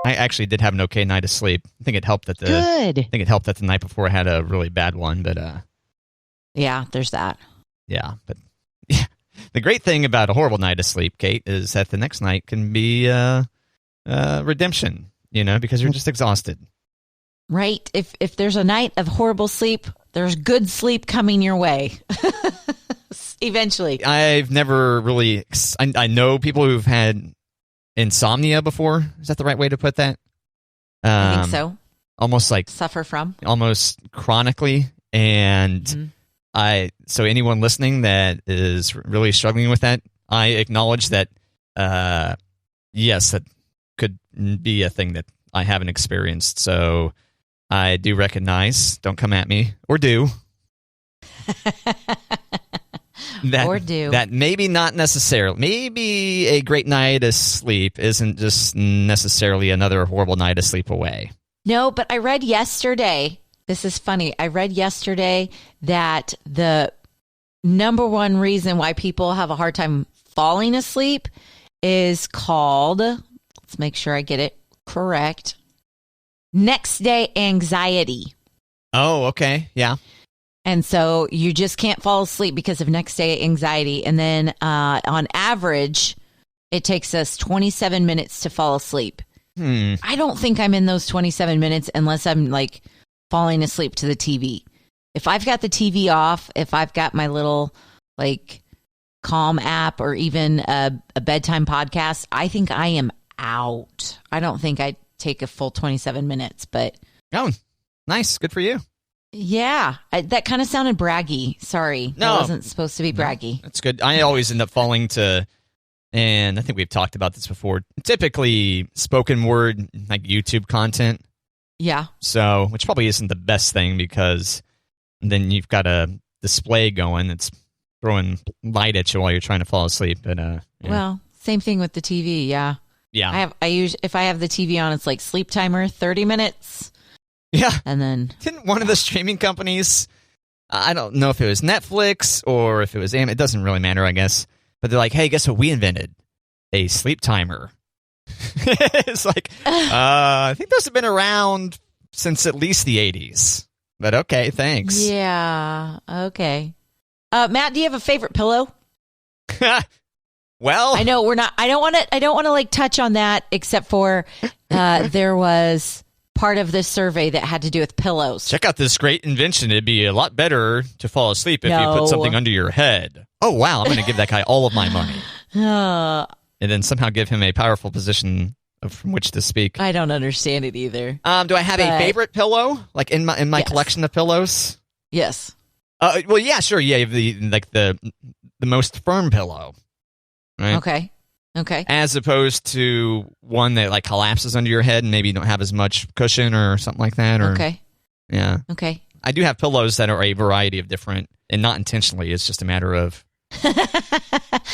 I actually did have an okay night of sleep. I think it helped that the night before I had a really bad one, but yeah, there's that. Yeah, but yeah. The great thing about a horrible night of sleep, Kate, is that the next night can be redemption, because you're just exhausted. Right. If there's a night of horrible sleep, there's good sleep coming your way. Eventually. I've never really... I know people who've had insomnia before. Is that the right way to put that? I think so. Almost like... Suffer from? Almost chronically. And so anyone listening that is really struggling with that, I acknowledge that, yes, that could be a thing that I haven't experienced. So I do recognize, don't come at me, or do. That maybe not necessarily. Maybe a great night of sleep isn't just necessarily another horrible night of sleep away. No, but I read yesterday, this is funny, I read yesterday that the number one reason why people have a hard time falling asleep is called, let's make sure I get it correct, next day anxiety. Oh, okay. Yeah. And so you just can't fall asleep because of next day anxiety. And then on average, it takes us 27 minutes to fall asleep. I don't think I'm in those 27 minutes unless I'm like falling asleep to the TV. If I've got the TV off, if I've got my little like Calm app or even a bedtime podcast, I think I am out. I don't think I take a full 27 minutes, but... Oh, nice. Good for you. Yeah, that kind of sounded braggy. Sorry. No. That wasn't supposed to be braggy. That's good. I always end up falling to, and I think we've talked about this before, typically spoken word, like YouTube content. Yeah. So, which probably isn't the best thing because then you've got a display going that's throwing light at you while you're trying to fall asleep. But, yeah. Well, same thing with the TV, yeah. Yeah. If I have the TV on, it's like sleep timer, 30 minutes. Yeah. And then... Didn't one of the streaming companies, I don't know if it was Netflix or if it was it doesn't really matter, I guess. But they're like, hey, guess what we invented? A sleep timer. It's like, I think those have been around since at least the 80s. But okay, thanks. Yeah, okay. Matt, do you have a favorite pillow? Well, I know we're not. I don't want to like touch on that, except for there was part of this survey that had to do with pillows. Check out this great invention. It'd be a lot better to fall asleep if you put something under your head. Oh wow, I'm going to give that guy all of my money, and then somehow give him a powerful position from which to speak. I don't understand it either. Do I have a favorite pillow, like in my collection of pillows? Yes. Well, yeah, sure. Yeah, you have the most firm pillow. Right? Okay. As opposed to one that like collapses under your head and maybe you don't have as much cushion or something like that. Or, okay. Yeah. Okay. I do have pillows that are a variety of different, and not intentionally. It's just a matter of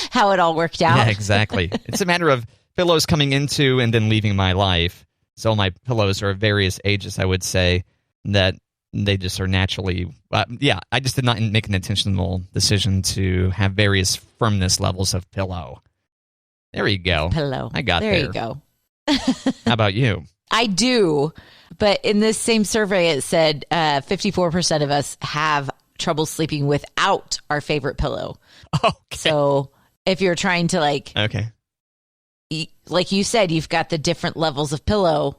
how it all worked out. Yeah, exactly. It's a matter of pillows coming into and then leaving my life. So my pillows are of various ages, I would say, that they just are naturally... I just did not make an intentional decision to have various firmness levels of pillow. There you go. Pillow. I got there. There you go. How about you? I do, but in this same survey, it said 54% of us have trouble sleeping without our favorite pillow. Okay. So if you're trying to like you said, you've got the different levels of pillow.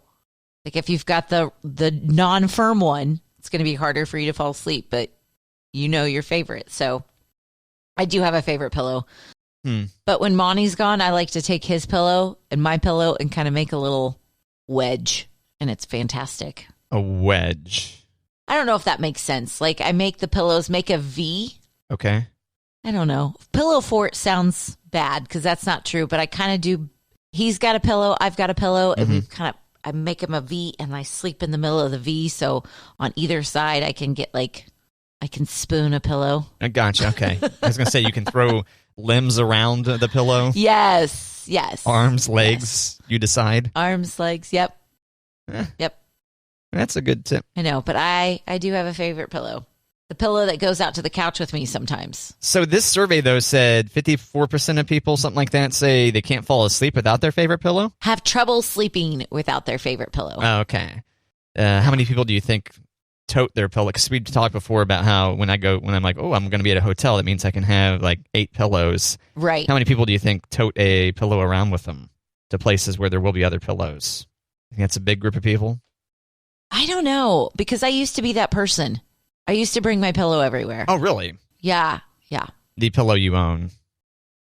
Like if you've got the non-firm one, it's going to be harder for you to fall asleep, but you know your favorite. So I do have a favorite pillow. But when Monty's gone, I like to take his pillow and my pillow and kind of make a little wedge, and it's fantastic. A wedge. I don't know if that makes sense. Like I make the pillows make a V. Okay. I don't know. Pillow fort sounds bad because that's not true, but I kind of do. He's got a pillow, I've got a pillow, and we've I make him a V, and I sleep in the middle of the V. So on either side, I can spoon a pillow. I gotcha. Okay. I was gonna say you can throw limbs around the pillow. Yes. Arms, legs. You decide. Arms, legs. Yep. Yep. That's a good tip. I know, but I do have a favorite pillow. The pillow that goes out to the couch with me sometimes. So this survey, though, said 54% of people, something like that, say they can't fall asleep without their favorite pillow? Have trouble sleeping without their favorite pillow. Oh, okay. How many people do you think tote their pillow? Because we talked before about how when I'm like, oh, I'm going to be at a hotel, that means I can have like 8 pillows. Right. How many people do you think tote a pillow around with them to places where there will be other pillows? You think that's a big group of people? I don't know, because I used to be that person. I used to bring my pillow everywhere. Oh, really? Yeah. The pillow you own.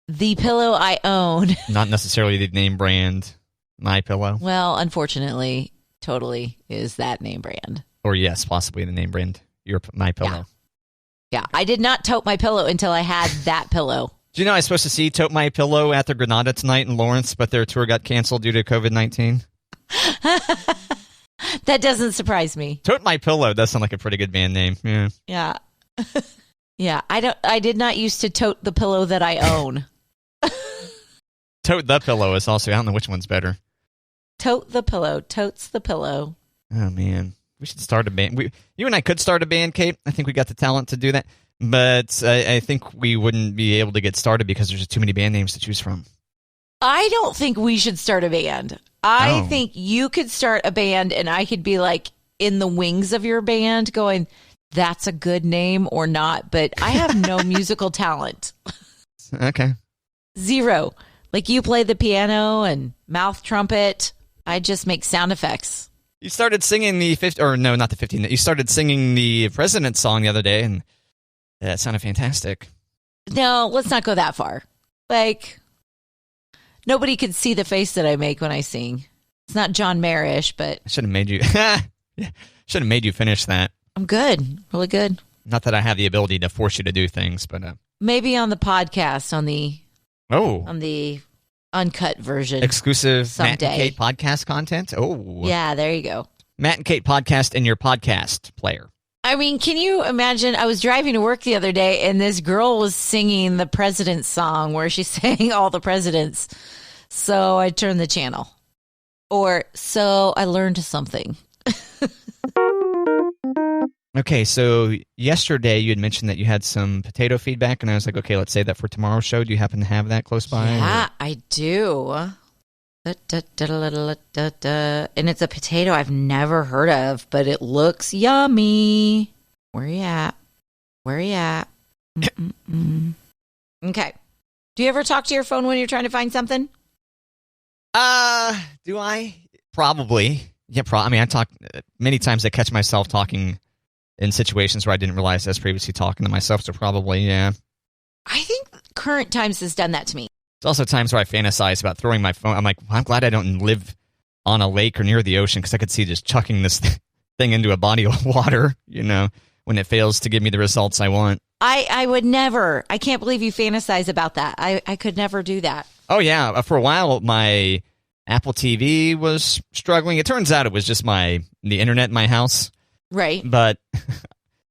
The pillow I own. Not necessarily the name brand, My Pillow. Well, unfortunately, totally is that name brand. Or yes, possibly the name brand, My Pillow. Yeah, I did not tote my pillow until I had that pillow. Do you know I was supposed to see Tote My Pillow at the Granada tonight in Lawrence, but their tour got canceled due to COVID-19? That doesn't surprise me. Tote My Pillow does sound like a pretty good band name. Yeah. Yeah. I did not used to tote the pillow that I own. Tote the Pillow is also, I don't know which one's better. Tote the pillow. Totes the pillow. Oh, man. We should start a band. You and I could start a band, Kate. I think we got the talent to do that. But I think we wouldn't be able to get started because there's just too many band names to choose from. I don't think we should start a band. I think you could start a band and I could be like in the wings of your band going, that's a good name or not. But I have no musical talent. Okay. Zero. Like you play the piano and mouth trumpet. I just make sound effects. You started singing the 15, or no, not the 15. You started singing the President's song the other day, and that sounded fantastic. No, let's not go that far. Like, nobody could see the face that I make when I sing. It's not John Mayer-ish, but I should have made you. Should have made you finish that. I'm good, really good. Not that I have the ability to force you to do things, but maybe on the podcast, on the uncut version, exclusive someday. Matt and Kate podcast content. Oh, yeah, there you go. Matt and Kate podcast in your podcast player. I mean, can you imagine? I was driving to work the other day, and this girl was singing the President's song where she sang all the presidents. So I turned the channel. Or, so I learned something. Okay, so yesterday you had mentioned that you had some potato feedback, and I was like, okay, let's save that for tomorrow's show. Do you happen to have that close by? Yeah, I do. And it's a potato I've never heard of, but it looks yummy. Where you at? Okay. Do you ever talk to your phone when you're trying to find something? Do I? Probably. Yeah, I mean, I talk many times. I catch myself talking in situations where I didn't realize I was previously talking to myself, so probably, yeah. I think Current Times has done that to me. There's also times where I fantasize about throwing my phone. I'm like, well, I'm glad I don't live on a lake or near the ocean because I could see just chucking this thing into a body of water, when it fails to give me the results I want. I would never. I can't believe you fantasize about that. I could never do that. Oh, yeah. For a while, my Apple TV was struggling. It turns out it was just the internet in my house. Right. But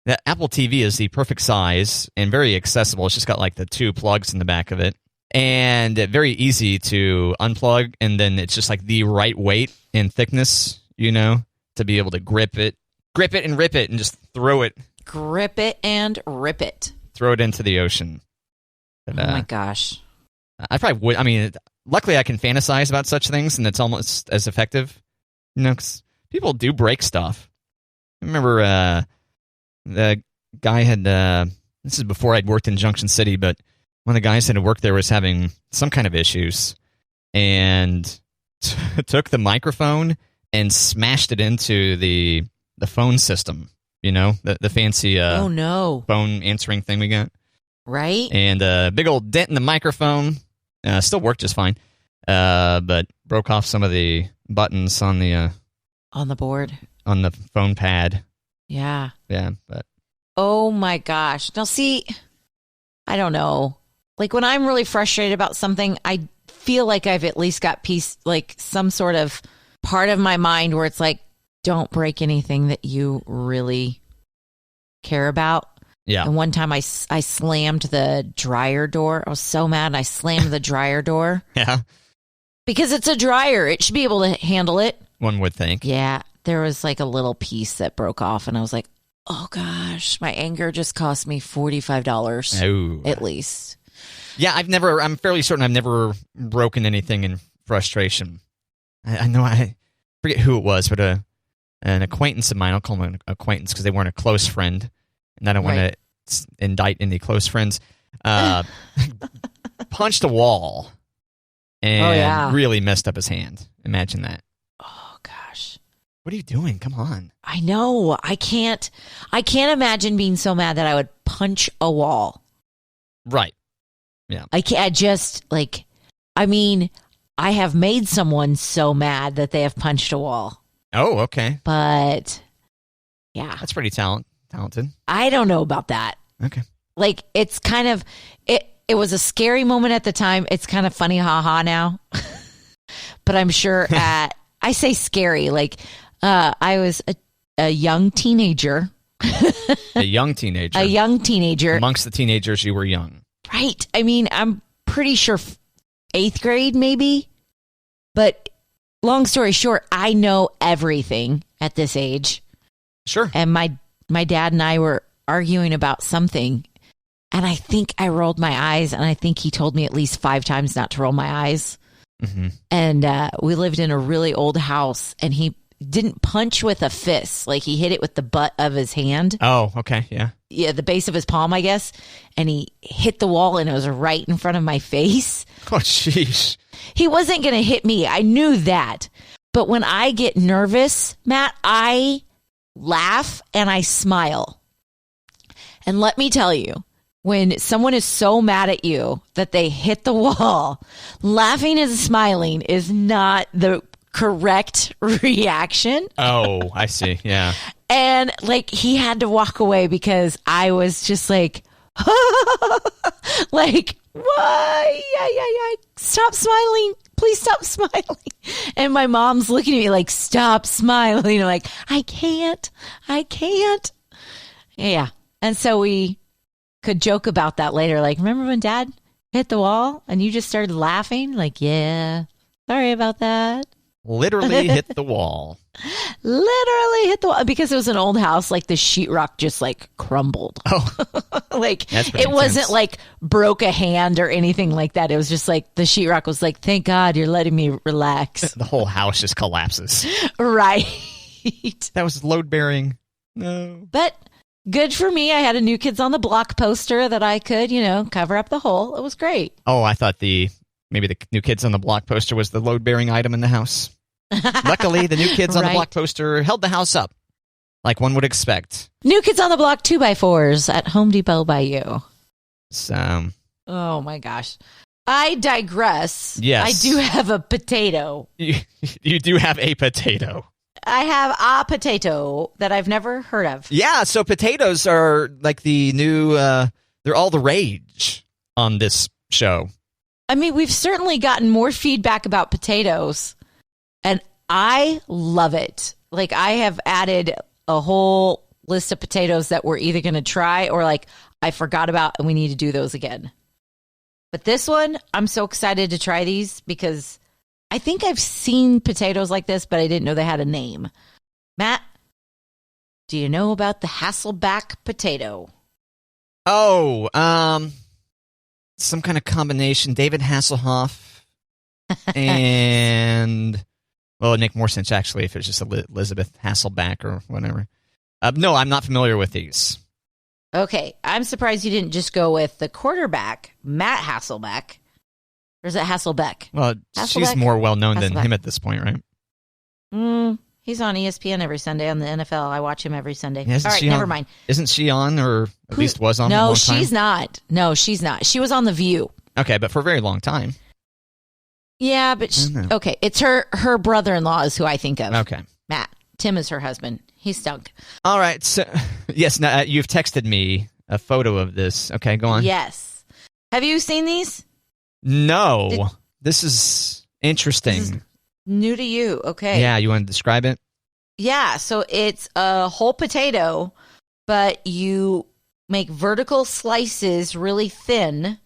the Apple TV is the perfect size and very accessible. It's just got like the 2 plugs in the back of it. And very easy to unplug. And then it's just like the right weight and thickness, to be able to grip it and rip it and just throw it. Grip it and rip it. Throw it into the ocean. But, oh, my gosh. I probably would. I mean, luckily I can fantasize about such things, and it's almost as effective. 'Cause people do break stuff. I remember the guy had, this is before I'd worked in Junction City, but one of the guys that had worked there was having some kind of issues and took the microphone and smashed it into the phone system, the fancy oh, no. phone answering thing we got. Right. And a big old dent in the microphone. Still worked just fine, but broke off some of the buttons on the board. On the phone pad. Yeah. Yeah, but. Oh, my gosh. Now, see, I don't know. Like, when I'm really frustrated about something, I feel like I've at least got some sort of part of my mind where it's like, don't break anything that you really care about. Yeah. And one time I slammed the dryer door. I was so mad. I slammed the dryer door. Yeah. Because it's a dryer. It should be able to handle it. One would think. Yeah. There was like a little piece that broke off, and I was like, Oh gosh, my anger just cost me $45 Oh. at least. Yeah, I'm fairly certain I've never broken anything in frustration. I know I forget who it was, but an acquaintance of mine, I'll call them an acquaintance because they weren't a close friend, and I don't want to indict any close friends, punched a wall and really messed up his hand. Imagine that. Oh gosh. What are you doing? Come on. I know. I can't imagine being so mad that I would punch a wall. Right. Yeah. I have made someone so mad that they have punched a wall. Oh, okay. But yeah. That's pretty talented. I don't know about that. Okay. Like, it's kind of, it was a scary moment at the time. It's kind of funny, haha now. But I'm sure I say scary, like, I was a young teenager. A young teenager. A young teenager. Amongst the teenagers, you were young. Right. I mean, I'm pretty sure 8th grade, maybe. But long story short, I know everything at this age. Sure. And my dad and I were arguing about something. And I think I rolled my eyes. And I think he told me at least 5 times not to roll my eyes. Mm-hmm. And we lived in a really old house. And he didn't punch with a fist. Like, he hit it with the butt of his hand. Oh, okay. Yeah. Yeah, the base of his palm, I guess. And he hit the wall, and it was right in front of my face. Oh, jeez. He wasn't going to hit me. I knew that. But when I get nervous, Matt, I laugh and I smile. And let me tell you, when someone is so mad at you that they hit the wall, laughing and smiling is not the correct reaction. Oh, I see. Yeah. And like, he had to walk away because I was just like, like, why? Yeah. Stop smiling. Please stop smiling. And my mom's looking at me like, stop smiling. I'm like, I can't. Yeah. And so we could joke about that later. Like, remember when Dad hit the wall and you just started laughing? Like, yeah, sorry about that. Literally hit the wall. Literally hit the wall because it was an old house. Like, the sheetrock just like crumbled. Oh, like, it wasn't like broke a hand or anything like that. It was just like the sheetrock was like, thank God you're letting me relax. The whole house just collapses. Right. That was load bearing. No. But good for me. I had a New Kids on the Block poster that I could, cover up the hole. It was great. Oh, I thought maybe the New Kids on the Block poster was the load-bearing item in the house. Luckily, the New Kids on the Block poster held the house up, like one would expect. New Kids on the Block 2x4s at Home Depot by you. So, oh my gosh. I digress. Yes. I do have a potato. You do have a potato. I have a potato that I've never heard of. Yeah, so potatoes are like the new, they're all the rage on this show. I mean, we've certainly gotten more feedback about potatoes, and I love it. Like, I have added a whole list of potatoes that we're either going to try or like I forgot about and we need to do those again. But this one, I'm so excited to try these because I think I've seen potatoes like this, but I didn't know they had a name. Matt, do you know about the Hasselback potato? Oh, some kind of combination. David Hasselhoff and, well, it'd make more sense actually if it's just Elizabeth Hasselback or whatever. No, I'm not familiar with these. Okay, I'm surprised you didn't just go with the quarterback, Matt Hasselbeck. Or is it Hasselbeck? Well, she's more well-known than him at this point, right? He's on ESPN every Sunday on the NFL. I watch him every Sunday. All right, never mind. Isn't she on, or at least was on? No, she's not. No, she's not. She was on The View. Okay, but for a very long time. Yeah, but okay, it's her brother-in-law is who I think of. Okay, Matt. Tim is her husband. He stunk. All right. So yes, now, you've texted me a photo of this. Okay, go on. Yes. Have you seen these? No. This is interesting. This is new to you. Okay. Yeah, you want to describe it? Yeah, so it's a whole potato, but you make vertical slices really thin,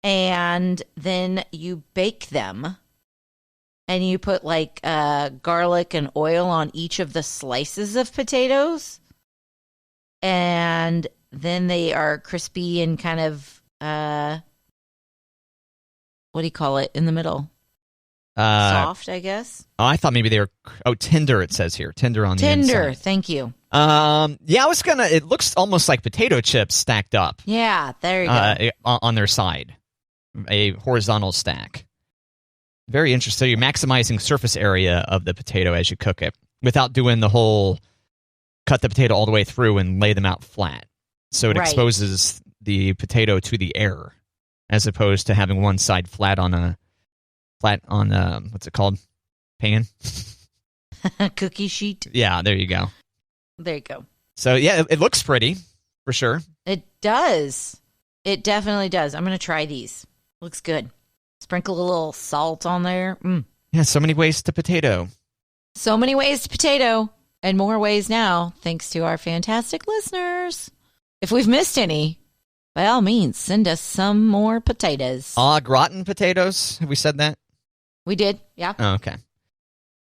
and then you bake them. And you put like garlic and oil on each of the slices of potatoes. and then they are crispy and kind of what do you call it in the middle? Soft, I guess. Oh, I thought maybe they were tender. It says here, tender on the inside. Tender. Thank you. Yeah, I was gonna. It looks almost like potato chips stacked up. Yeah, there you go. On their side, a horizontal stack. Very interesting. So you're maximizing surface area of the potato as you cook it, without doing the whole cut the potato all the way through and lay them out flat. So it exposes the potato to the air, as opposed to having one side flat on what's it called? Pan? Cookie sheet. Yeah, there you go. There you go. So yeah, it looks pretty, for sure. It does. It definitely does. I'm going to try these. Looks good. Sprinkle a little salt on there. Yeah, so many ways to potato. So many ways to potato, and more ways now, thanks to our fantastic listeners. If we've missed any, by all means, send us some more potatoes. Au gratin potatoes? Have we said that? We did, yeah. Oh, okay.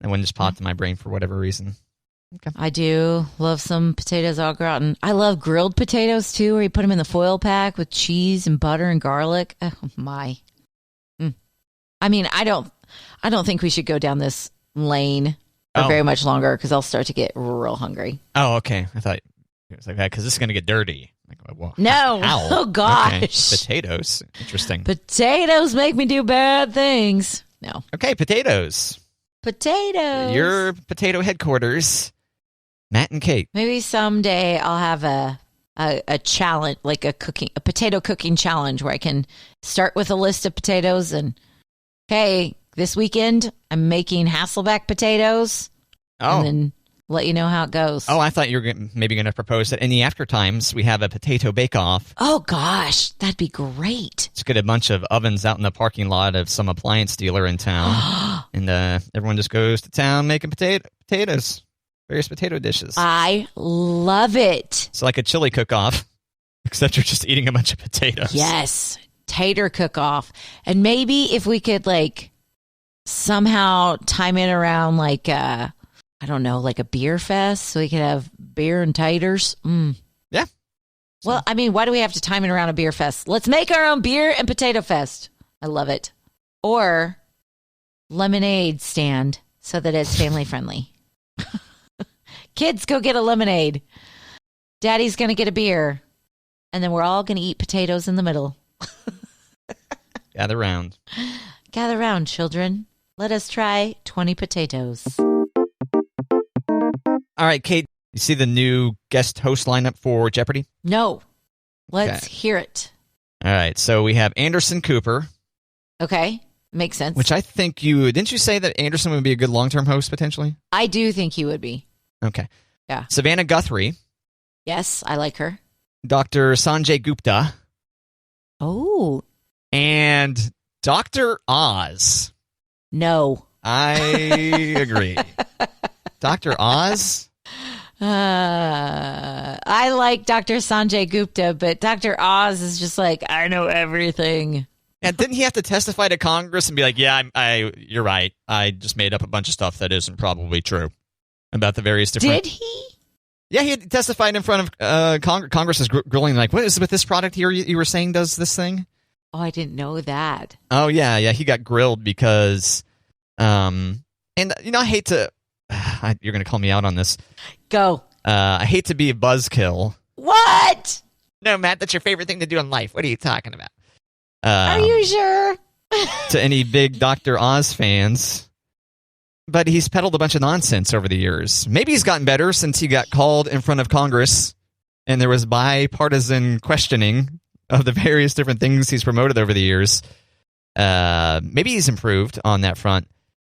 That one just popped in my brain for whatever reason. Okay. I do love some potatoes au gratin. I love grilled potatoes, too, where you put them in the foil pack with cheese and butter and garlic. Oh, my. I mean, I don't think we should go down this lane for very much longer, because I'll start to get real hungry. Oh, okay. I thought it was like that, because this is going to get dirty. Like, well, no. How? Oh, gosh. Okay. Potatoes. Interesting. Potatoes make me do bad things. No. Okay, potatoes. Potatoes. Your potato headquarters, Matt and Kate. Maybe someday I'll have a challenge, like a potato cooking challenge, where I can start with a list of potatoes and, hey, this weekend I'm making Hasselback potatoes. Oh. And then let you know how it goes. Oh, I thought you were maybe going to propose that in the after times we have a potato bake-off. Oh, gosh. That'd be great. Let's get a bunch of ovens out in the parking lot of some appliance dealer in town. And everyone just goes to town making potatoes. Various potato dishes. I love it. It's like a chili cook-off, except you're just eating a bunch of potatoes. Yes. Tater cook-off. And maybe if we could, like, somehow time it around, like, I don't know, like a beer fest, so we could have beer and taters. Yeah. Well, I mean, why do we have to time it around a beer fest? Let's make our own beer and potato fest. I love it. Or lemonade stand, so that it's family friendly. Kids, go get a lemonade. Daddy's going to get a beer. And then we're all going to eat potatoes in the middle. Gather round. Gather round, children. Let us try 20 potatoes. All right, Kate, you see the new guest host lineup for Jeopardy? No. Let's hear it. All right, so we have Anderson Cooper. Okay, makes sense. Which I think didn't you say that Anderson would be a good long-term host, potentially? I do think he would be. Okay. Yeah. Savannah Guthrie. Yes, I like her. Dr. Sanjay Gupta. Oh. And Dr. Oz. No. I agree. Dr. Oz? I like Dr. Sanjay Gupta, but Dr. Oz is just like, I know everything. And didn't he have to testify to Congress and be like, yeah, you're right. I just made up a bunch of stuff that isn't probably true about the various different... Did he? Yeah, he had testified in front of Congress is grilling, like, what is it with this product here you were saying does this thing? Oh, I didn't know that. Oh, yeah, he got grilled because, and, I hate to, you're going to call me out on this. Go. I hate to be a buzzkill. What? No, Matt, that's your favorite thing to do in life. What are you talking about? Are you sure? To any big Dr. Oz fans. But he's peddled a bunch of nonsense over the years. Maybe he's gotten better since he got called in front of Congress and there was bipartisan questioning of the various different things he's promoted over the years. Maybe he's improved on that front.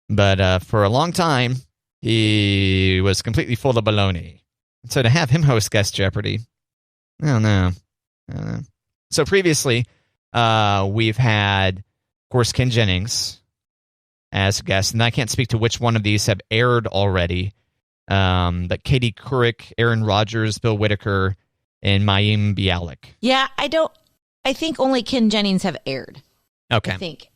But for a long time, he was completely full of baloney. So to have him host Guest Jeopardy, I don't know. So previously, we've had, of course, Ken Jennings as a guest, and I can't speak to which one of these have aired already. But Katie Couric, Aaron Rodgers, Bill Whitaker, and Mayim Bialik. Yeah, I think only Ken Jennings have aired. Okay. I think.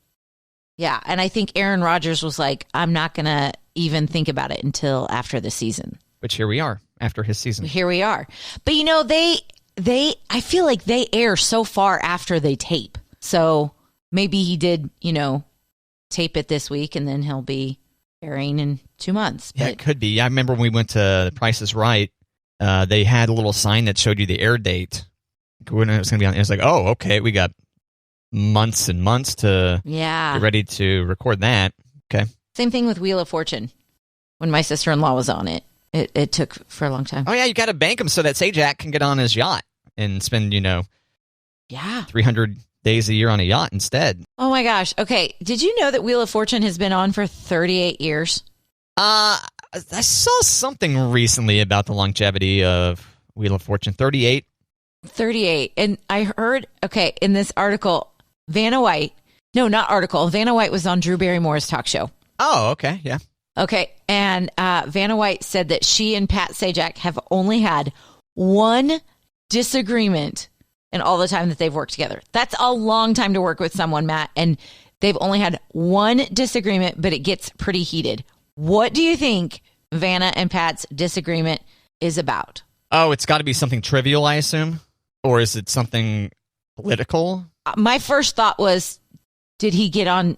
Yeah, and I think Aaron Rodgers was like, I'm not going to even think about it until after the season. Which here we are. after his season. Here we are. But I feel like they air so far after they tape. So maybe he did, tape it this week and then he'll be airing in 2 months. Yeah, it could be. I remember when we went to Price is Right, they had a little sign that showed you the air date. When it was going to be on, it was like, oh, okay, we got months and months to get ready to record that. Okay. Same thing with Wheel of Fortune. When my sister-in-law was on it, it took for a long time. Oh, yeah, you got to bank him so that Sajak can get on his yacht and spend, 300 days a year on a yacht instead. Oh, my gosh. Okay, did you know that Wheel of Fortune has been on for 38 years? I saw something recently about the longevity of Wheel of Fortune. 38? 38. And I heard, in this article, Vanna White was on Drew Barrymore's talk show. Oh, okay, yeah. Okay, and Vanna White said that she and Pat Sajak have only had one disagreement in all the time that they've worked together. That's a long time to work with someone, Matt, and they've only had one disagreement, but it gets pretty heated. What do you think Vanna and Pat's disagreement is about? Oh, it's got to be something trivial, I assume? Or is it something political? My first thought was, did he get on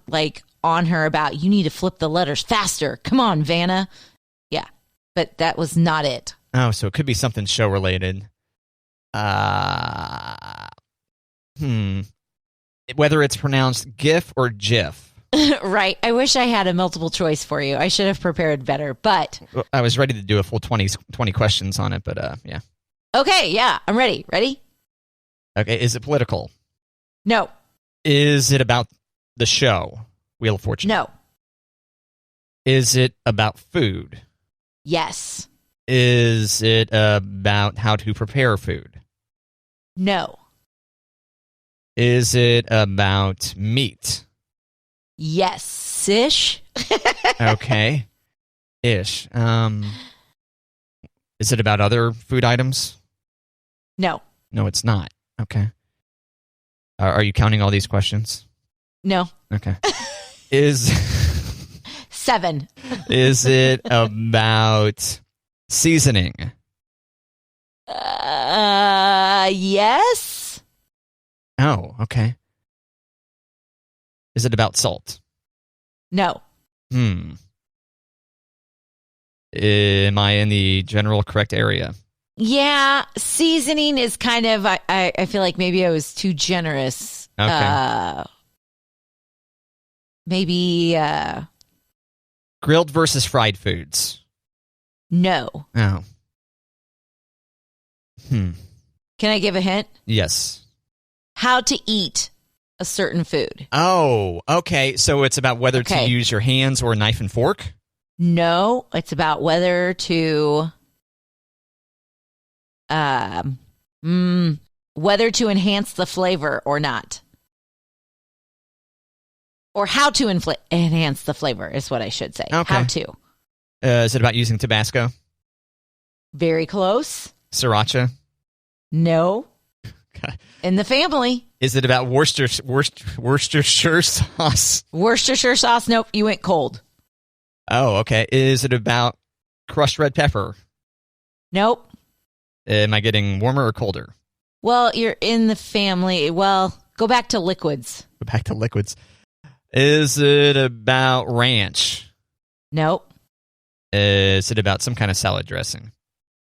her about, you need to flip the letters faster? Come on, Vanna. Yeah, but that was not it. Oh, so it could be something show related. Whether it's pronounced GIF or GIF. Right. I wish I had a multiple choice for you. I should have prepared better, but... I was ready to do a full 20 questions on it, but yeah. Okay, yeah, I'm ready. Ready? Okay, is it political? No. Is it about the show, Wheel of Fortune? No. Is it about food? Yes. Is it about how to prepare food? No. Is it about meat? Yes-ish. Okay. Ish. Is it about other food items? No. No, it's not. Okay. Are you counting all these questions? No. Okay. Is 7. Is it about seasoning? Yes. Oh, okay. Is it about salt? No. Am I in the general correct area? Yeah, seasoning is kind of, I feel like maybe I was too generous. Okay. Maybe... grilled versus fried foods? No. Oh. Can I give a hint? Yes. How to eat a certain food. Oh, okay. So it's about whether to use your hands or a knife and fork? No, it's about whether to enhance the flavor or not. Or how to enhance the flavor is what I should say. Okay. How to. Is it about using Tabasco? Very close. Sriracha? No. In the family. Is it about Worcestershire sauce? Worcestershire sauce? Nope, you went cold. Oh, okay. Is it about crushed red pepper? Nope. Am I getting warmer or colder? Well, you're in the family. Well, go back to liquids. Go back to liquids. Is it about ranch? Nope. Is it about some kind of salad dressing?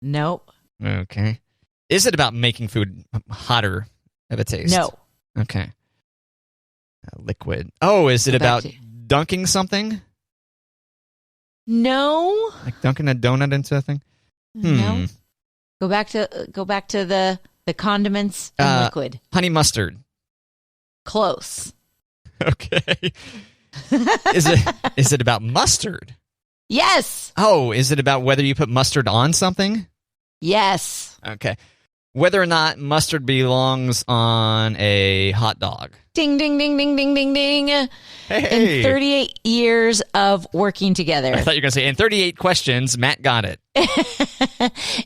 Nope. Okay. Is it about making food hotter of a taste? No. Okay. Liquid. Oh, is it about dunking something? No. Like dunking a donut into a thing? No. Go back to the condiments and liquid. Honey mustard. Close. Okay. Is it about mustard? Yes. Oh, is it about whether you put mustard on something? Yes. Okay. Whether or not mustard belongs on a hot dog. Ding, ding, ding, ding, ding, ding, ding. Hey. In 38 years of working together. I thought you were going to say, in 38 questions, Matt got it.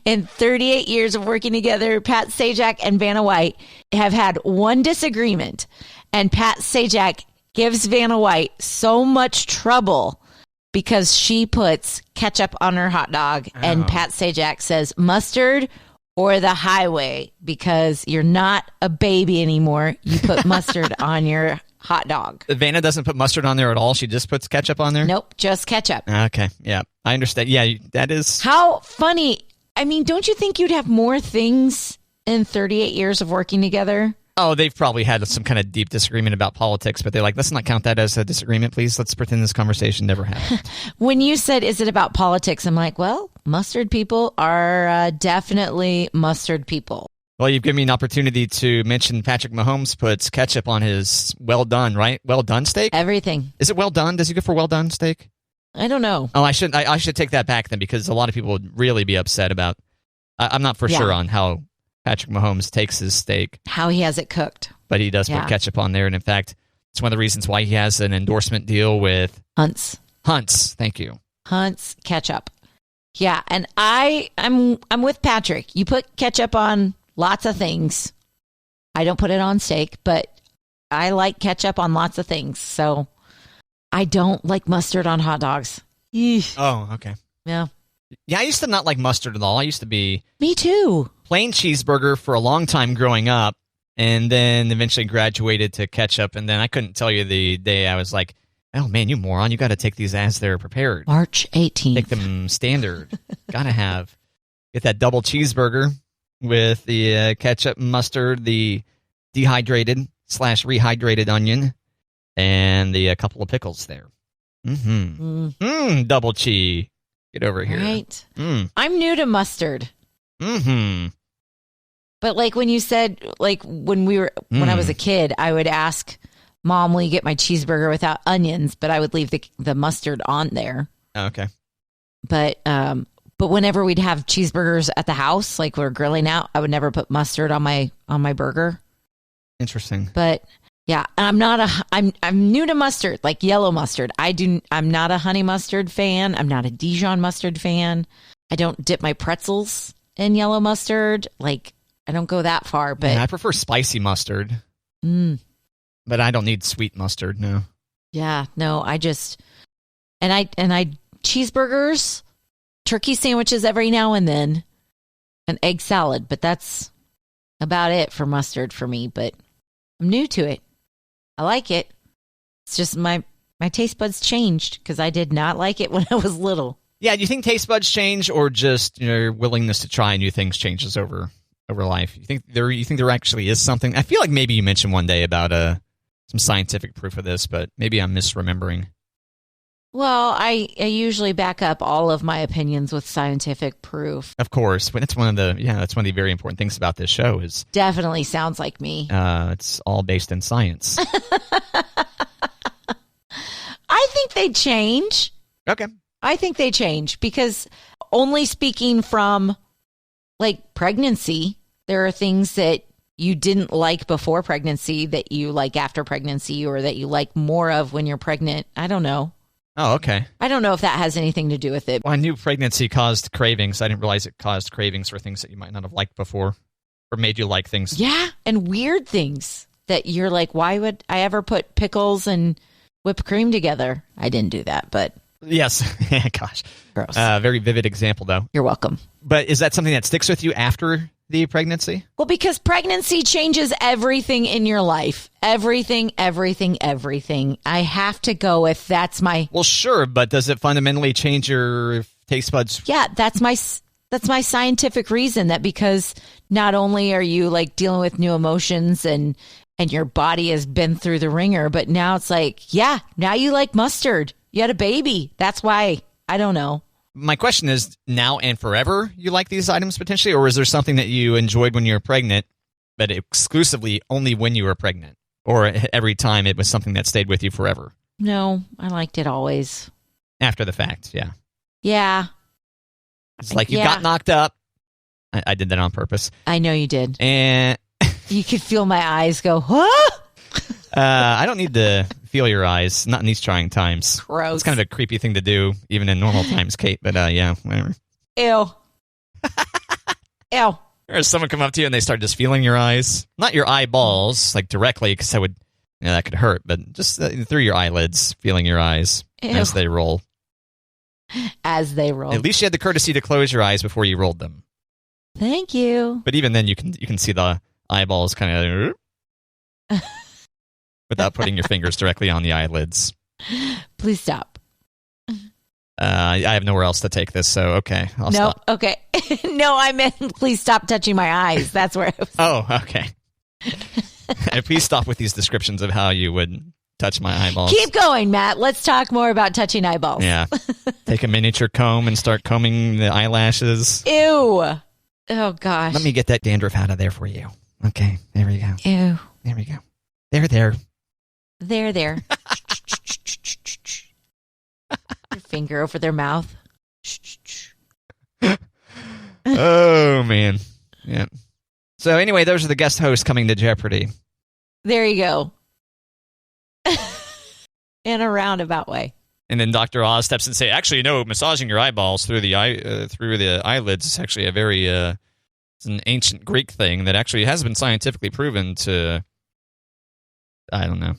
In 38 years of working together, Pat Sajak and Vanna White have had one disagreement. And Pat Sajak gives Vanna White so much trouble because she puts ketchup on her hot dog, and Pat Sajak says mustard or the highway because you're not a baby anymore. You put mustard on your hot dog. Vanna doesn't put mustard on there at all. She just puts ketchup on there? Nope, just ketchup. Okay, yeah. I understand. Yeah, that is... How funny. I mean, don't you think you'd have more things in 38 years of working together? Oh, they've probably had some kind of deep disagreement about politics, but they're like, let's not count that as a disagreement, please. Let's pretend this conversation never happened. When you said, is it about politics? I'm like, well, mustard people are definitely mustard people. Well, you've given me an opportunity to mention Patrick Mahomes puts ketchup on his well done, right? Well done steak? Everything. Is it well done? Does he go for well done steak? I don't know. Oh, I should take that back then, because a lot of people would really be upset about... I'm not for sure on how Patrick Mahomes takes his steak. How he has it cooked. But he does put ketchup on there. And in fact, it's one of the reasons why he has an endorsement deal with... Hunt's. Thank you. Hunt's ketchup. Yeah, and I'm with Patrick. You put ketchup on lots of things. I don't put it on steak, but I like ketchup on lots of things. So I don't like mustard on hot dogs. Eesh. Oh, okay. Yeah. Yeah, I used to not like mustard at all. I used to be... Me too. Plain cheeseburger for a long time growing up, and then eventually graduated to ketchup, and then I couldn't tell you the day I was like, oh man, you moron, you got to take these as they're prepared. March 18th. Take them standard. Get that double cheeseburger with the ketchup, mustard, the dehydrated/rehydrated onion, and the couple of pickles there. Double cheese. Get over here. Right. I'm new to mustard. But like when you said, like when I was a kid, I would ask Mom, will you get my cheeseburger without onions? But I would leave the mustard on there. Oh, okay. But whenever we'd have cheeseburgers at the house, like we're grilling out, I would never put mustard on my burger. Interesting. But yeah, I'm new to mustard, like yellow mustard. I'm not a honey mustard fan. I'm not a Dijon mustard fan. I don't dip my pretzels in yellow mustard. Like I don't go that far, but I prefer spicy mustard. But I don't need sweet mustard, no. Yeah, no, I cheeseburgers, turkey sandwiches every now and then, an egg salad, but that's about it for mustard for me, but I'm new to it. I like it. It's just my taste buds changed because I did not like it when I was little. Yeah, do you think taste buds change, or just your willingness to try new things changes over life? You think there actually is something? I feel like maybe you mentioned one day about some scientific proof of this, but maybe I'm misremembering. Well, I usually back up all of my opinions with scientific proof. Of course, but that's one of the very important things about this show is definitely sounds like me. It's all based in science. I think they change. Okay. I think they change because only speaking from like pregnancy, there are things that you didn't like before pregnancy that you like after pregnancy, or that you like more of when you're pregnant. I don't know. Oh, okay. I don't know if that has anything to do with it. Well, I knew pregnancy caused cravings. I didn't realize it caused cravings for things that you might not have liked before, or made you like things. Yeah, and weird things that you're like, why would I ever put pickles and whipped cream together? I didn't do that, but... Yes. Gosh. Gross. Very vivid example, though. You're welcome. But is that something that sticks with you after the pregnancy? Well, because pregnancy changes everything in your life. Everything. I have to go with that's my... Well, sure, but does it fundamentally change your taste buds? Yeah, that's my scientific reason, that because not only are you like dealing with new emotions and your body has been through the ringer, but now it's like, yeah, now you like mustard. You had a baby. That's why. I don't know. My question is, now and forever you like these items potentially, or is there something that you enjoyed when you were pregnant, but exclusively only when you were pregnant, or every time it was something that stayed with you forever? No, I liked it always. After the fact, yeah. Yeah. It's like you got knocked up. I did that on purpose. I know you did. And you could feel my eyes go, huh? I don't need to feel your eyes, not in these trying times. Gross. It's kind of a creepy thing to do, even in normal times, Kate, but yeah, whatever. Ew. Ew. Or someone come up to you and they start just feeling your eyes. Not your eyeballs, like directly, because that could hurt, but just through your eyelids, feeling your eyes as they roll. as they roll. At least you had the courtesy to close your eyes before you rolled them. Thank you. But even then, you can see the eyeballs kind of without putting your fingers directly on the eyelids. Please stop. I have nowhere else to take this, so okay, I'll stop. Okay. No, I meant please stop touching my eyes. That's where I was. Oh, okay. And please stop with these descriptions of how you would touch my eyeballs. Keep going, Matt. Let's talk more about touching eyeballs. Yeah. Take a miniature comb and start combing the eyelashes. Ew. Oh, gosh. Let me get that dandruff out of there for you. Okay, there we go. Ew. There we go. There. There. Your finger over their mouth. Oh, man. Yeah. So anyway, those are the guest hosts coming to Jeopardy. There you go. In a roundabout way. And then Dr. Oz steps in and say, actually, no, massaging your eyeballs through the eyelids is actually a very it's an ancient Greek thing that actually has been scientifically proven to. I don't know.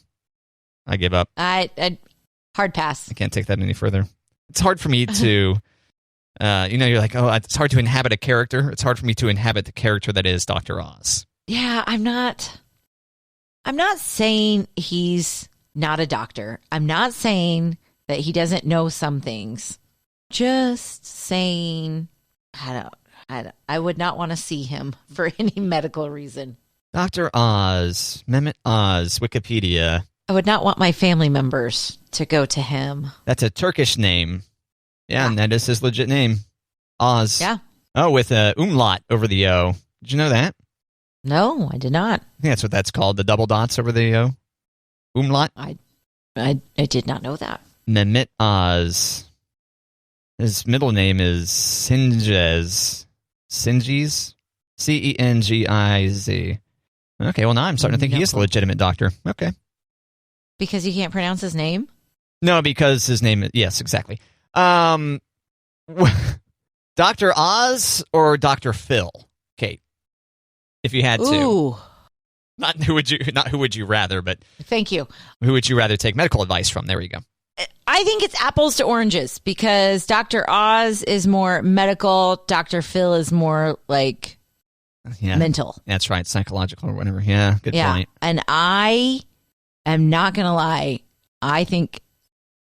I give up. Hard pass. I can't take that any further. It's hard for me to, you're like, oh, it's hard to inhabit a character. It's hard for me to inhabit the character that is Dr. Oz. Yeah, I'm not saying he's not a doctor. I'm not saying that he doesn't know some things. Just saying, I would not want to see him for any medical reason. Dr. Oz, Mehmet Oz, Wikipedia. I would not want my family members to go to him. That's a Turkish name. Yeah, and that is his legit name. Oz. Yeah. Oh, with a umlaut over the O. Did you know that? No, I did not. I think that's what that's called, the double dots over the O. Umlaut. I did not know that. Mehmet Oz. His middle name is Singiz. Singiz? Cengiz. Okay, well, now I'm starting to think he is a legitimate doctor. Okay. Because you can't pronounce his name? No, because his name is... Yes, exactly. Dr. Oz or Dr. Phil, Kate? If you had to. Ooh. Not who would you rather, but... Thank you. Who would you rather take medical advice from? There you go. I think it's apples to oranges because Dr. Oz is more medical. Dr. Phil is more like mental. That's right. Psychological or whatever. Yeah, good point. And I am not going to lie. I think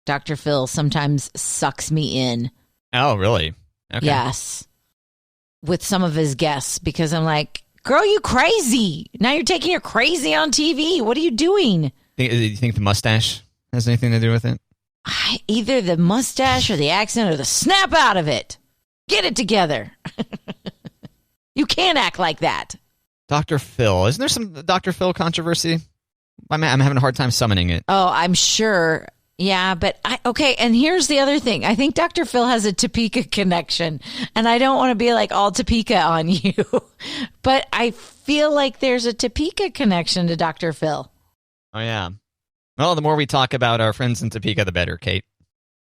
Dr. Phil sometimes sucks me in. Oh, really? Okay. Yes. With some of his guests because I'm like, girl, you crazy. Now you're taking your crazy on TV. What are you doing? Do you think the mustache has anything to do with it? Either the mustache or the accent or the snap out of it. Get it together. You can't act like that. Dr. Phil. Isn't there some Dr. Phil controversy? I'm having a hard time summoning it. Oh, I'm sure. Yeah, but okay, and here's the other thing. I think Dr. Phil has a Topeka connection, and I don't want to be like all Topeka on you, but I feel like there's a Topeka connection to Dr. Phil. Oh, yeah. Well, the more we talk about our friends in Topeka, the better, Kate.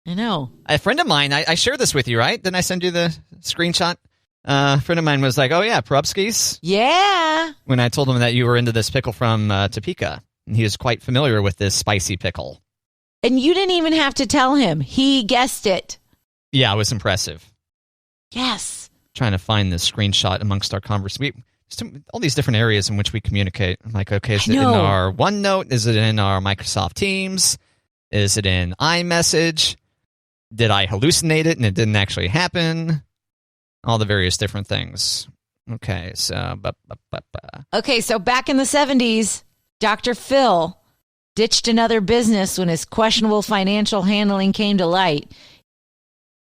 I know. A friend of mine, I shared this with you, right? Didn't I send you the screenshot? A friend of mine was like, oh, yeah, Perupskis. Yeah. When I told him that you were into this pickle from Topeka. And he was quite familiar with this spicy pickle. And you didn't even have to tell him. He guessed it. Yeah, it was impressive. Yes. Trying to find this screenshot amongst our conversation. All these different areas in which we communicate. I'm like, okay, is it in our OneNote? Is it in our Microsoft Teams? Is it in iMessage? Did I hallucinate it and it didn't actually happen? All the various different things. Okay, so... Okay, so back in the 70s, Dr. Phil ditched another business when his questionable financial handling came to light.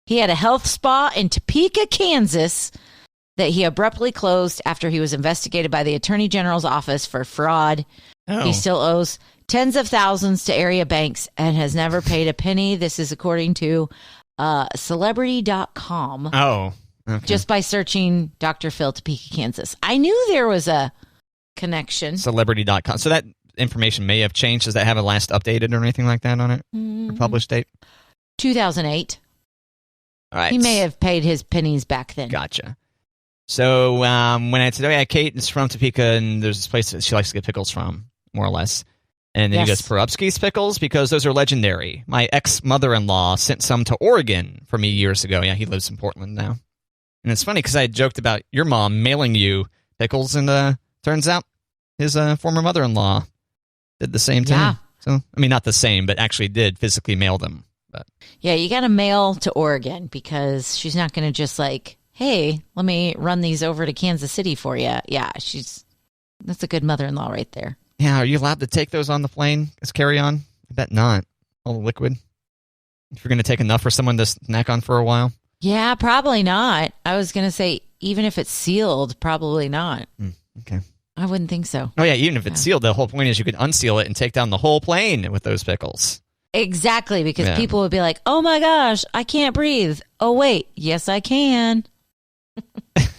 He had a health spa in Topeka, Kansas, that he abruptly closed after he was investigated by the Attorney General's office for fraud. Oh. He still owes tens of thousands to area banks and has never paid a penny. This is according to celebrity.com. Oh, okay. Just by searching Dr. Phil Topeka, Kansas. I knew there was a connection. Celebrity.com. So that information may have changed. Does that have a last updated or anything like that on it? Mm-hmm. Published date? 2008. All right. He may have paid his pennies back then. Gotcha. So when I said, oh yeah, Kate is from Topeka and there's this place that she likes to get pickles from, more or less. And then Yes. he goes, Perupsky's pickles, because those are legendary. My ex-mother-in-law sent some to Oregon for me years ago. Yeah, he lives in Portland now. And it's funny because I had joked about your mom mailing you pickles, and turns out his former mother-in-law did the same thing. Yeah. So, I mean, not the same, but actually did physically mail them. But Yeah, you got to mail to Oregon because she's not going to just like, hey, let me run these over to Kansas City for you. Yeah, that's a good mother-in-law right there. yeah, are you allowed to take those on the plane as carry-on? I bet not. All the liquid. If you're going to take enough for someone to snack on for a while. Yeah, probably not. I was going to say, even if it's sealed, probably not. Okay. I wouldn't think so. Oh, yeah, even if it's sealed, the whole point is you could unseal it and take down the whole plane with those pickles. Exactly, because people would be like, oh my gosh, I can't breathe. Oh, wait, yes, I can.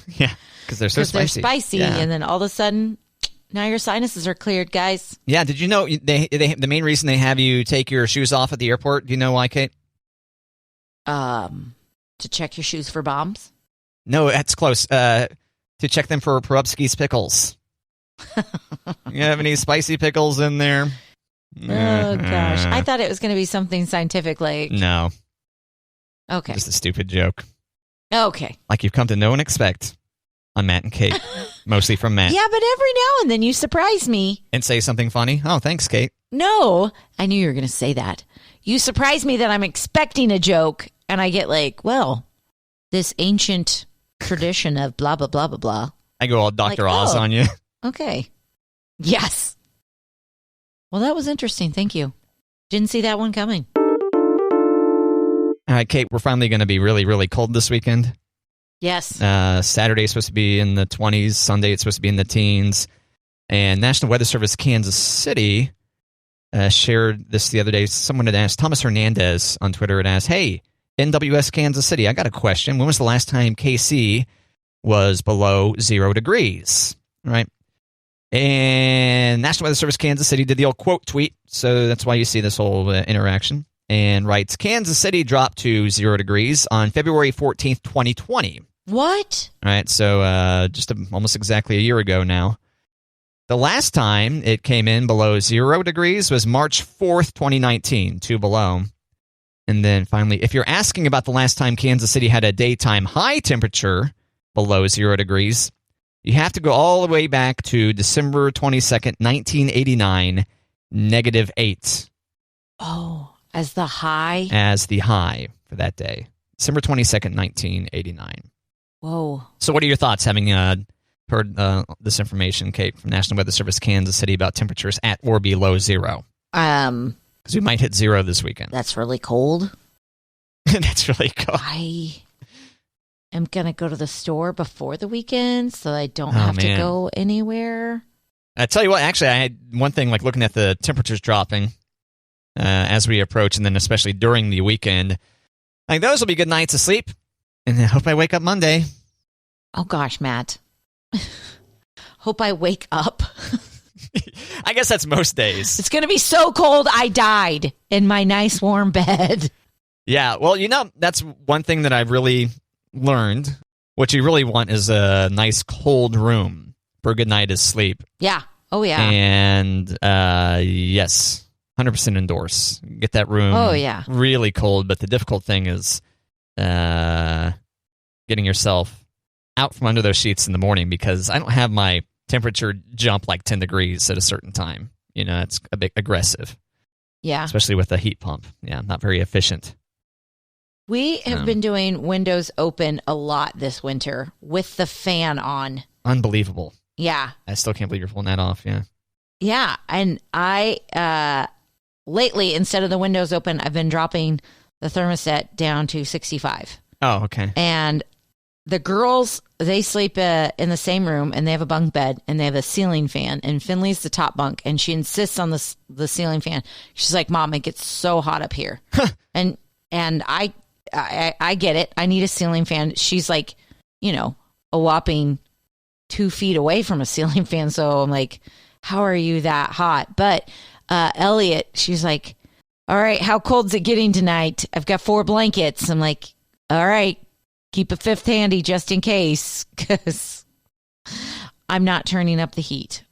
Yeah, because they're so spicy. They're spicy, Yeah. and then all of a sudden, now your sinuses are cleared, guys. Yeah, did you know the main reason they have you take your shoes off at the airport? Do you know why, Kate? To check your shoes for bombs? No, that's close. To check them for Perupsky's pickles. You have any spicy pickles in there? Oh, gosh. I thought it was going to be something scientific like... No. Okay. Just a stupid joke. Okay. Like you've come to know and expect on Matt and Kate. Mostly from Matt. Yeah, but every now and then you surprise me. And say something funny. Oh, thanks, Kate. No, I knew you were going to say that. You surprise me that I'm expecting a joke, and I get like, well, this ancient tradition of blah, blah, blah, blah, blah. I go all Dr. Oz on you. Okay. Yes. Well, that was interesting. Thank you. Didn't see that one coming. All right, Kate, we're finally going to be really, really cold this weekend. Yes. Saturday is supposed to be in the 20s. Sunday it's supposed to be in the teens. And National Weather Service Kansas City shared this the other day. Someone had asked, Thomas Hernandez on Twitter had asked, hey, NWS Kansas City, I got a question. When was the last time KC was below 0 degrees? Right? And National Weather Service Kansas City did the old quote tweet, so that's why you see this whole interaction. And writes, Kansas City dropped to 0 degrees on February 14th, 2020. What? All right, so just almost exactly a year ago now. The last time it came in below 0 degrees was March 4th, 2019, 2 below. And then finally, if you're asking about the last time Kansas City had a daytime high temperature below 0 degrees, you have to go all the way back to December 22nd, 1989, -8. Oh, as the high? As the high for that day. December 22nd, 1989. Whoa. So what are your thoughts having heard this information, Kate, from National Weather Service Kansas City about temperatures at or below 0? Because we might hit 0 this weekend. That's really cold. That's really cold. I am going to go to the store before the weekend so I don't have to go anywhere. I tell you what, actually, I had one thing, like looking at the temperatures dropping as we approach, and then especially during the weekend. Like, those will be good nights of sleep, and I hope I wake up Monday. Oh, gosh, Matt. Hope I wake up. I guess that's most days. It's going to be so cold I died in my nice warm bed. Yeah, well, that's one thing that I've really learned. What you really want is a nice cold room for a good night of sleep. Yeah. Oh, yeah. And yes, 100% endorse. Get that room really cold, but the difficult thing is getting yourself out from under those sheets in the morning, because I don't have my temperature jump like 10 degrees at a certain time. It's a bit aggressive. Yeah. Especially with a heat pump. Yeah, not very efficient. We have been doing windows open a lot this winter with the fan on. Unbelievable. Yeah. I still can't believe you're pulling that off. Yeah. Yeah. And I, lately, instead of the windows open, I've been dropping the thermostat down to 65. Oh, okay. And the girls, they sleep in the same room, and they have a bunk bed, and they have a ceiling fan, and Finley's the top bunk, and she insists on the ceiling fan. She's like, Mom, it gets so hot up here. and I get it. I need a ceiling fan. She's like, a whopping 2 feet away from a ceiling fan. So I'm like, how are you that hot? But Elliot, she's like, all right, how cold's it getting tonight? I've got 4 blankets. I'm like, all right, keep a 5th handy just in case, because I'm not turning up the heat.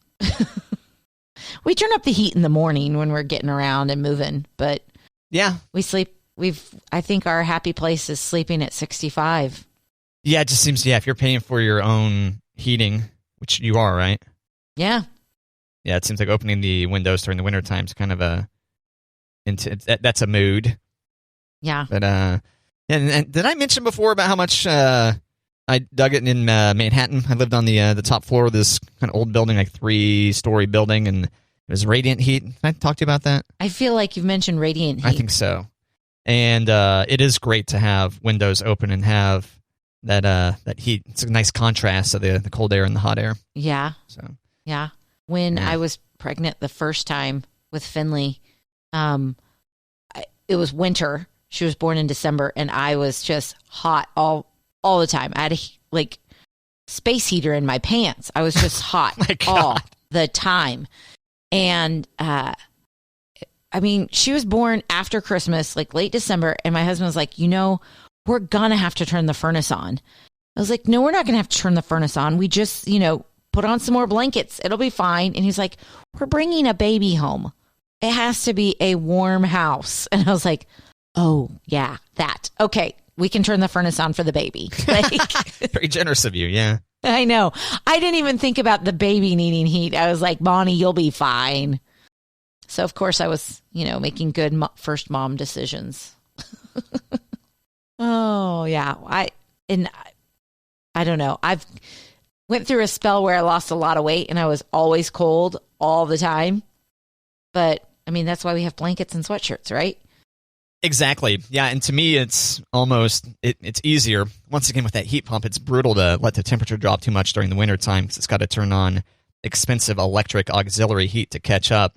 We turn up the heat in the morning when we're getting around and moving, but yeah, we sleep. I think our happy place is sleeping at 65. Yeah, it just seems, if you're paying for your own heating, which you are, right? Yeah. Yeah, it seems like opening the windows during the wintertime is kind of that's a mood. Yeah. But, and did I mention before about how much I dug it in Manhattan? I lived on the top floor of this kind of old building, like 3-story building, and it was radiant heat. Can I talk to you about that? I feel like you've mentioned radiant heat. I think so. And it is great to have windows open and have that heat. It's a nice contrast to the cold air and the hot air. Yeah. So yeah. When I was pregnant the first time with Finley, it was winter. She was born in December, and I was just hot all the time. I had a space heater in my pants. I was just hot all the time. And she was born after Christmas, like late December, and my husband was like, we're gonna have to turn the furnace on. I was like, no, we're not gonna have to turn the furnace on. We just, put on some more blankets. It'll be fine. And he's like, we're bringing a baby home. It has to be a warm house. And I was like, oh, yeah, that. Okay, we can turn the furnace on for the baby. Very generous of you, yeah. I know. I didn't even think about the baby needing heat. I was like, Bonnie, you'll be fine. So, of course, I was, making good first mom decisions. Oh, yeah. I don't know. I've went through a spell where I lost a lot of weight and I was always cold all the time. But, that's why we have blankets and sweatshirts, right? Exactly. Yeah, and to me, it's almost, it's easier. Once again, with that heat pump, it's brutal to let the temperature drop too much during the wintertime because it's got to turn on expensive electric auxiliary heat to catch up.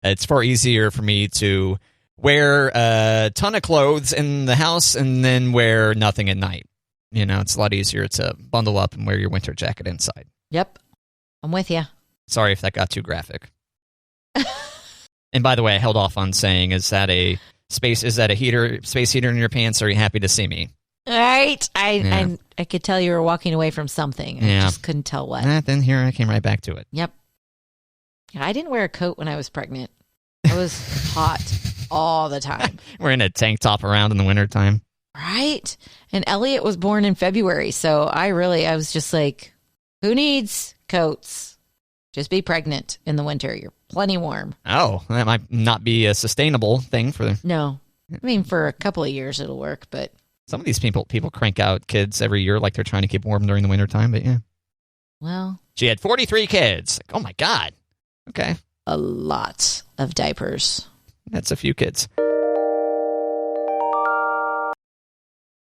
It's far easier for me to wear a ton of clothes in the house and then wear nothing at night. It's a lot easier to bundle up and wear your winter jacket inside. Yep. I'm with you. Sorry if that got too graphic. And by the way, I held off on saying, is that a space heater in your pants? Or are you happy to see me? All right. I could tell you were walking away from something. I just couldn't tell what. Then here I came right back to it. Yep. I didn't wear a coat when I was pregnant. I was hot all the time. Wearing a tank top around in the wintertime. Right. And Elliot was born in February. So I was just like, who needs coats? Just be pregnant in the winter. You're plenty warm. Oh, that might not be a sustainable thing for them. No. For a couple of years it'll work, but some of these people crank out kids every year like they're trying to keep warm during the wintertime, but yeah. Well. She had 43 kids. Oh my God. Okay. A lot of diapers. That's a few kids.